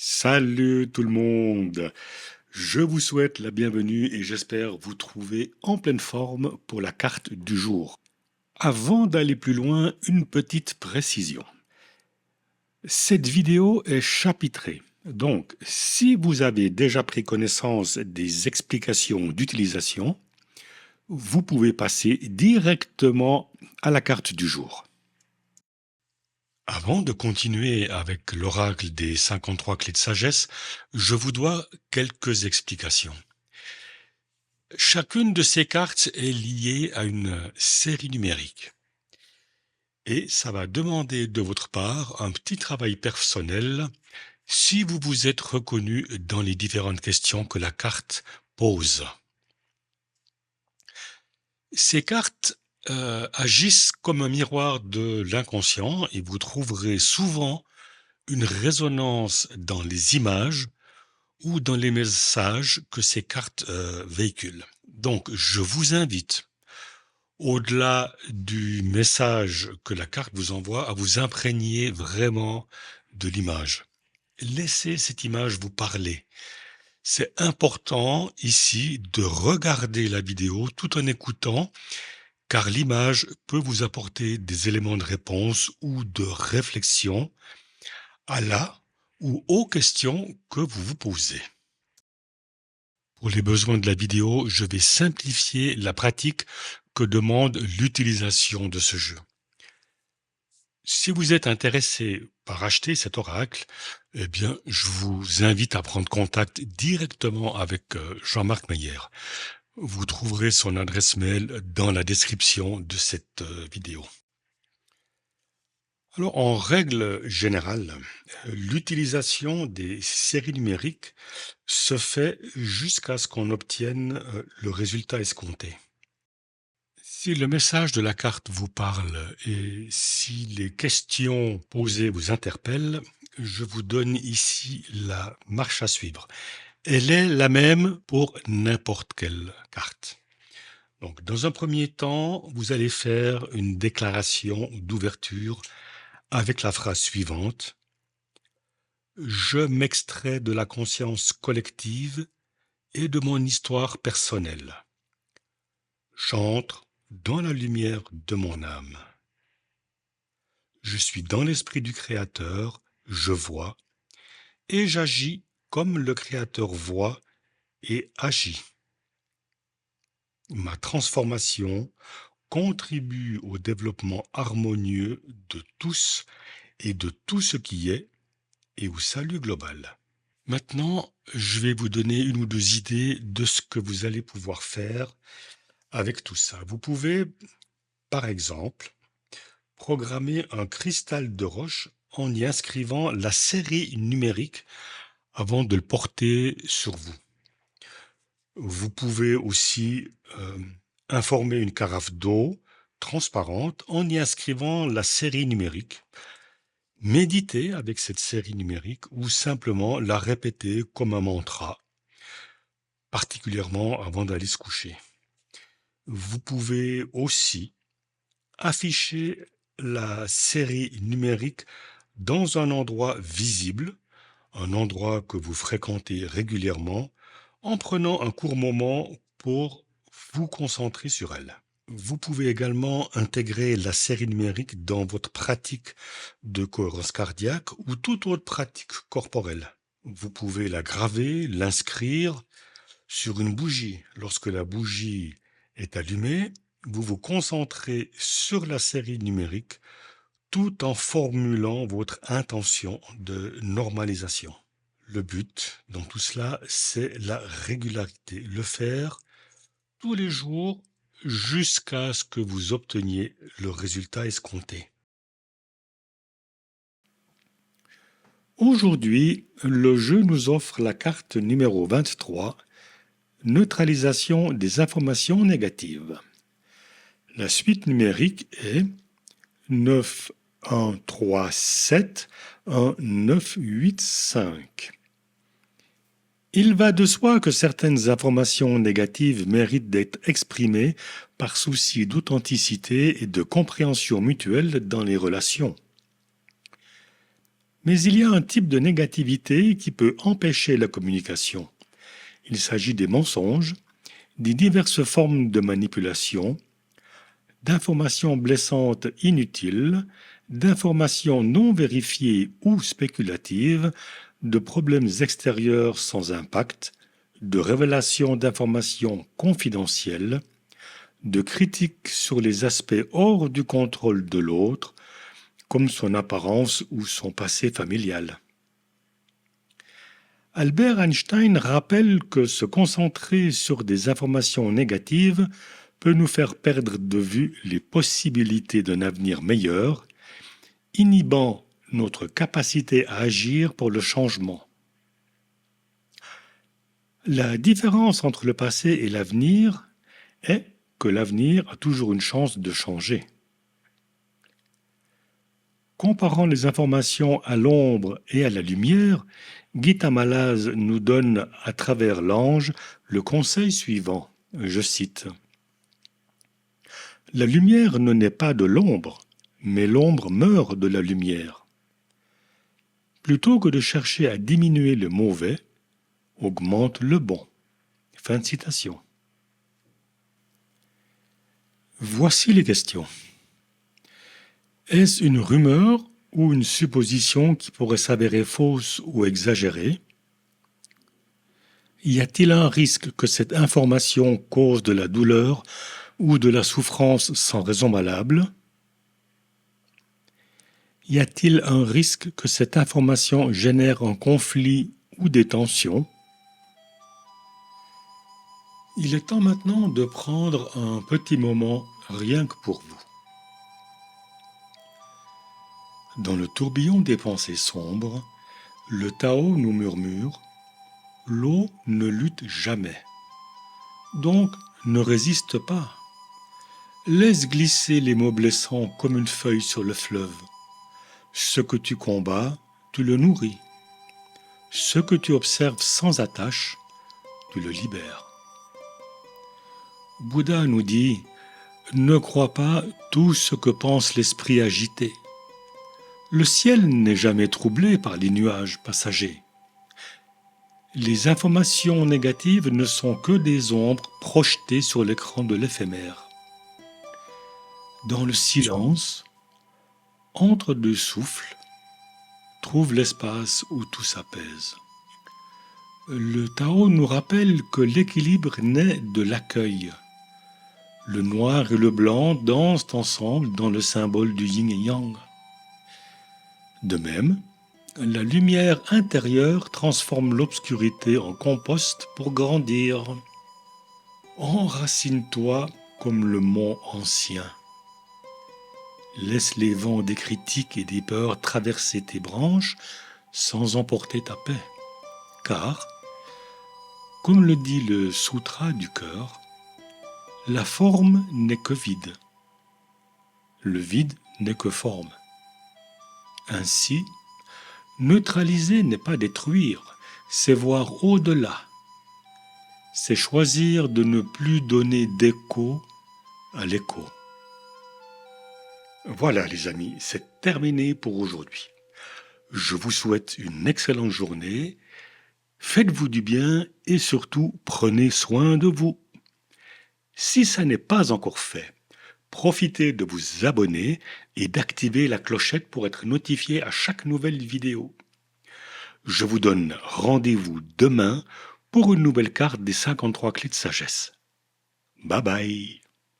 Salut tout le monde! Je vous souhaite la bienvenue et j'espère vous trouver en pleine forme pour la carte du jour. Avant d'aller plus loin, une petite précision. Cette vidéo est chapitrée. Donc, si vous avez déjà pris connaissance des explications d'utilisation, vous pouvez passer directement à la carte du jour. Avant de continuer avec l'oracle des 53 clés de sagesse, je vous dois quelques explications. Chacune de ces cartes est liée à une série numérique. Et ça va demander de votre part un petit travail personnel si vous vous êtes reconnu dans les différentes questions que la carte pose. Ces cartes agissent comme un miroir de l'inconscient et vous trouverez souvent une résonance dans les images ou dans les messages que ces cartes véhiculent. Donc, je vous invite, au-delà du message que la carte vous envoie, à vous imprégner vraiment de l'image. Laissez cette image vous parler. C'est important ici de regarder la vidéo tout en écoutant, car l'image peut vous apporter des éléments de réponse ou de réflexion à la ou aux questions que vous vous posez. Pour les besoins de la vidéo, je vais simplifier la pratique que demande l'utilisation de ce jeu. Si vous êtes intéressé par acheter cet oracle, eh bien, je vous invite à prendre contact directement avec Jean-Marc Meyer. Vous trouverez son adresse mail dans la description de cette vidéo. Alors, en règle générale, l'utilisation des séries numériques se fait jusqu'à ce qu'on obtienne le résultat escompté. Si le message de la carte vous parle et si les questions posées vous interpellent, je vous donne ici la marche à suivre. Elle est la même pour n'importe quelle carte. Donc, dans un premier temps, vous allez faire une déclaration d'ouverture avec la phrase suivante. Je m'extrais de la conscience collective et de mon histoire personnelle. J'entre dans la lumière de mon âme. Je suis dans l'esprit du Créateur, je vois, et j'agis comme le Créateur voit et agit. Ma transformation contribue au développement harmonieux de tous et de tout ce qui est et au salut global. Maintenant, je vais vous donner une ou deux idées de ce que vous allez pouvoir faire avec tout ça. Vous pouvez, par exemple, programmer un cristal de roche en y inscrivant la série numérique avant de le porter sur vous. Vous pouvez aussi informer une carafe d'eau transparente en y inscrivant la série numérique. Méditez avec cette série numérique ou simplement la répéter comme un mantra, particulièrement avant d'aller se coucher. Vous pouvez aussi afficher la série numérique dans un endroit visible, un endroit que vous fréquentez régulièrement, en prenant un court moment pour vous concentrer sur elle. Vous pouvez également intégrer la série numérique dans votre pratique de cohérence cardiaque ou toute autre pratique corporelle. Vous pouvez la graver, l'inscrire sur une bougie. Lorsque la bougie est allumée, vous vous concentrez sur la série numérique tout en formulant votre intention de normalisation. Le but dans tout cela, c'est la régularité, le faire tous les jours jusqu'à ce que vous obteniez le résultat escompté. Aujourd'hui, le jeu nous offre la carte numéro 23, neutralisation des informations négatives. La suite numérique est 9, 1, 3, 7, 1, 9, 8, 5. Il va de soi que certaines informations négatives méritent d'être exprimées par souci d'authenticité et de compréhension mutuelle dans les relations. Mais il y a un type de négativité qui peut empêcher la communication. Il s'agit des mensonges, des diverses formes de manipulation, d'informations blessantes inutiles, d'informations non vérifiées ou spéculatives, de problèmes extérieurs sans impact, de révélations d'informations confidentielles, de critiques sur les aspects hors du contrôle de l'autre, comme son apparence ou son passé familial. Albert Einstein rappelle que se concentrer sur des informations négatives peut nous faire perdre de vue les possibilités d'un avenir meilleur, inhibant notre capacité à agir pour le changement. La différence entre le passé et l'avenir est que l'avenir a toujours une chance de changer. Comparant les informations à l'ombre et à la lumière, Gita Malaz nous donne à travers l'ange le conseil suivant, je cite: « La lumière ne naît pas de l'ombre, mais l'ombre meurt de la lumière. Plutôt que de chercher à diminuer le mauvais, augmente le bon. » Fin de citation. Voici les questions. Est-ce une rumeur ou une supposition qui pourrait s'avérer fausse ou exagérée? Y a-t-il un risque que cette information cause de la douleur ou de la souffrance sans raison valable? Y a-t-il un risque que cette information génère un conflit ou des tensions? Il est temps maintenant de prendre un petit moment rien que pour vous. Dans le tourbillon des pensées sombres, le Tao nous murmure: l'eau ne lutte jamais. Donc, ne résiste pas. Laisse glisser les mots blessants comme une feuille sur le fleuve. Ce que tu combats, tu le nourris. Ce que tu observes sans attache, tu le libères. Bouddha nous dit: ne crois pas tout ce que pense l'esprit agité. Le ciel n'est jamais troublé par les nuages passagers. Les informations négatives ne sont que des ombres projetées sur l'écran de l'éphémère. Dans le silence, entre deux souffles, trouve l'espace où tout s'apaise. Le Tao nous rappelle que l'équilibre naît de l'accueil. Le noir et le blanc dansent ensemble dans le symbole du yin et yang. De même, la lumière intérieure transforme l'obscurité en compost pour grandir. Enracine-toi comme le mont ancien. Laisse les vents des critiques et des peurs traverser tes branches sans emporter ta paix. Car, comme le dit le Sutra du cœur, la forme n'est que vide. Le vide n'est que forme. Ainsi, neutraliser n'est pas détruire, c'est voir au-delà. C'est choisir de ne plus donner d'écho à l'écho. Voilà les amis, c'est terminé pour aujourd'hui. Je vous souhaite une excellente journée. Faites-vous du bien et surtout prenez soin de vous. Si ça n'est pas encore fait, profitez de vous abonner et d'activer la clochette pour être notifié à chaque nouvelle vidéo. Je vous donne rendez-vous demain pour une nouvelle carte des 53 clés de sagesse. Bye bye.